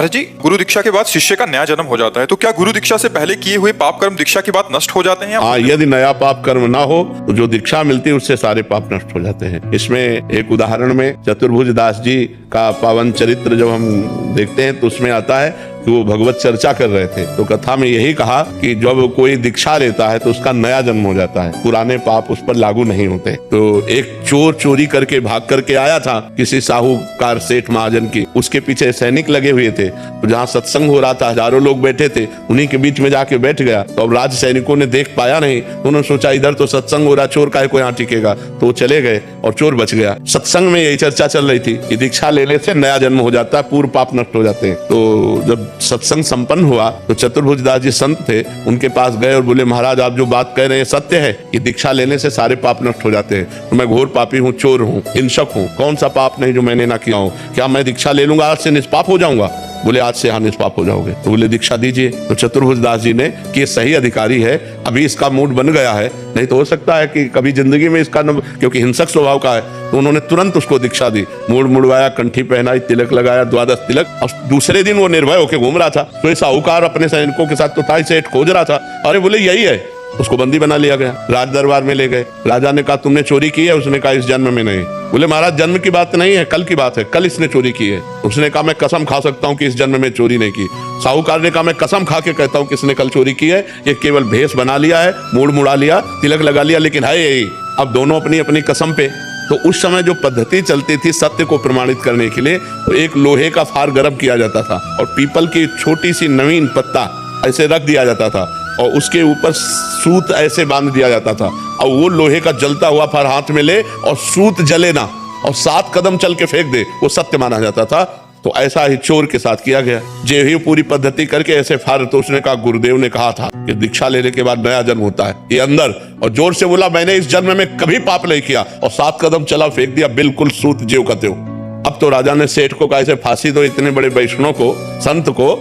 महाराज जी, गुरु दीक्षा के बाद शिष्य का नया जन्म हो जाता है, तो क्या गुरु दीक्षा से पहले किए हुए पाप कर्म दीक्षा के बाद नष्ट हो जाते हैं? हाँ, यदि नया पाप कर्म ना हो तो जो दीक्षा मिलती है उससे सारे पाप नष्ट हो जाते हैं। इसमें एक उदाहरण में चतुर्भुज दास जी का पावन चरित्र जब हम देखते हैं तो उसमें आता है कि वो भगवत चर्चा कर रहे थे, तो कथा में यही कहा कि जब कोई दीक्षा लेता है तो उसका नया जन्म हो जाता है, पुराने पाप उस पर लागू नहीं होते। तो एक चोर चोरी करके भाग करके आया था किसी साहूकार सेठ महाजन की, उसके पीछे सैनिक लगे हुए थे, तो जहाँ सत्संग हो रहा था हजारों लोग बैठे थे, उन्हीं के बीच में जाके बैठ गया। तो अब राज सैनिकों ने देख पाया नहीं, तो उन्होंने सोचा इधर तो सत्संग हो रहा, चोर काहे को यहाँ टिकेगा, तो वो चले गए और चोर बच गया। सत्संग में यही चर्चा चल रही थी कि दीक्षा लेने से नया जन्म हो जाता है, पूर्व पाप नष्ट हो जाते हैं। तो जब सत्संग संपन्न हुआ तो चतुर्भुज दास जी संत थे, उनके पास गए और बोले, महाराज आप जो बात कह रहे हैं सत्य है कि दीक्षा लेने से सारे पाप नष्ट हो जाते हैं। तो मैं घोर पापी हूँ, चोर हूँ, हिंसक हूँ, कौन सा पाप नहीं जो मैंने ना किया हूँ, क्या मैं दीक्षा ले लूंगा आज से निष्पाप हो जाऊंगा? बोले आज से हाँ निष्पाप हो जाओगे। तो बोले दीक्षा दीजिए। तो चतुर्भुज दास जी ने कि ये सही अधिकारी है, अभी इसका मूड बन गया है, नहीं तो हो सकता है कि कभी जिंदगी में इसका क्योंकि हिंसक स्वभाव का है, तो उन्होंने तुरंत उसको दीक्षा दी, मूड मुड़वाया, कंठी पहनाई, तिलक लगाया, 12 तिलक। और दूसरे दिन वो निर्भय होकर घूम रहा था। तो ये साहूकार अपने सैनिकों के साथ तो था सेठ खोज रहा था, अरे बोले यही है, उसको बंदी बना लिया गया, राज दरबार में ले गए। राजा ने कहा तुमने चोरी की है? उसने कहा इस जन्म में नहीं। बोले महाराज जन्म की बात नहीं है, कल की बात है, कल इसने चोरी की है। उसने कहा मैं कसम खा सकता हूँ कि इस जन्म में चोरी नहीं की। साहूकार ने कहा मैं कसम खा के कहता हूँ कि इसने कल चोरी की है, ये केवल भेष बना लिया है, मूड मुड़ा लिया, तिलक लगा लिया, लेकिन है यही। अब दोनों अपनी अपनी कसम पे। तो उस समय जो पद्धति चलती थी सत्य को प्रमाणित करने के लिए, तो एक लोहे का फार गर्म किया जाता था और पीपल की छोटी सी नवीन पत्ता ऐसे रख दिया जाता था और उसके ऊपर सूत ऐसे बांध दिया जाता था, और वो लोहे का जलता हुआ फार हाथ में ले और सूत जले ना और 7 कदम चल के फेंक दे, वो सत्य माना जाता था। तो ऐसा ही चोर के साथ किया गया, जे ही पूरी पद्धति करके ऐसे फार। तो उसने कहा गुरुदेव ने कहा था कि दीक्षा लेने के बाद नया जन्म होता है, ये अंदर, और जोर से बोला मैंने इस जन्म में कभी पाप नहीं किया, और 7 कदम चला, फेंक दिया, बिल्कुल सूत ज्यों का त्यों। अब तो राजा ने सेठ को कहा ऐसे फांसी दो इतने बड़े वैष्णव को, संत को,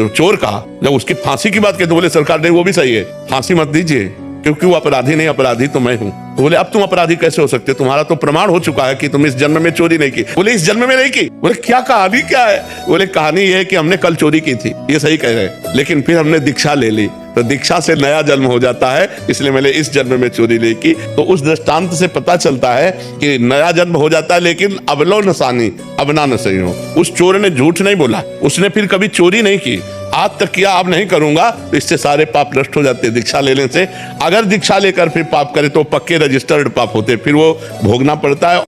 चोर कहा। जब उसकी फांसी की बात की तो बोले सरकार नहीं वो भी सही है, फांसी मत दीजिए क्योंकि वो अपराधी नहीं, अपराधी तो मैं हूँ। तो बोले अब तुम अपराधी कैसे हो सकते, तुम्हारा तो प्रमाण हो चुका है कि तुम इस जन्म में चोरी नहीं की। बोले इस जन्म में नहीं की? बोले क्या कहानी क्या है? बोले कहानी ये है कि हमने कल चोरी की थी, ये सही कह रहे, लेकिन फिर हमने दीक्षा ले ली, तो दीक्षा से नया जन्म हो जाता है, इसलिए मैंने इस जन्म में चोरी नहीं की। तो उस दृष्टांत से पता चलता है कि नया जन्म हो जाता है, लेकिन अबलो नसानी अबना न सही हो। उस चोर ने झूठ नहीं बोला, उसने फिर कभी चोरी नहीं की, आज तक किया अब नहीं करूंगा, तो इससे सारे पाप नष्ट हो जाते दीक्षा लेने से। अगर दीक्षा लेकर फिर पाप करे तो पक्के रजिस्टर्ड पाप होते, फिर वो भोगना पड़ता है।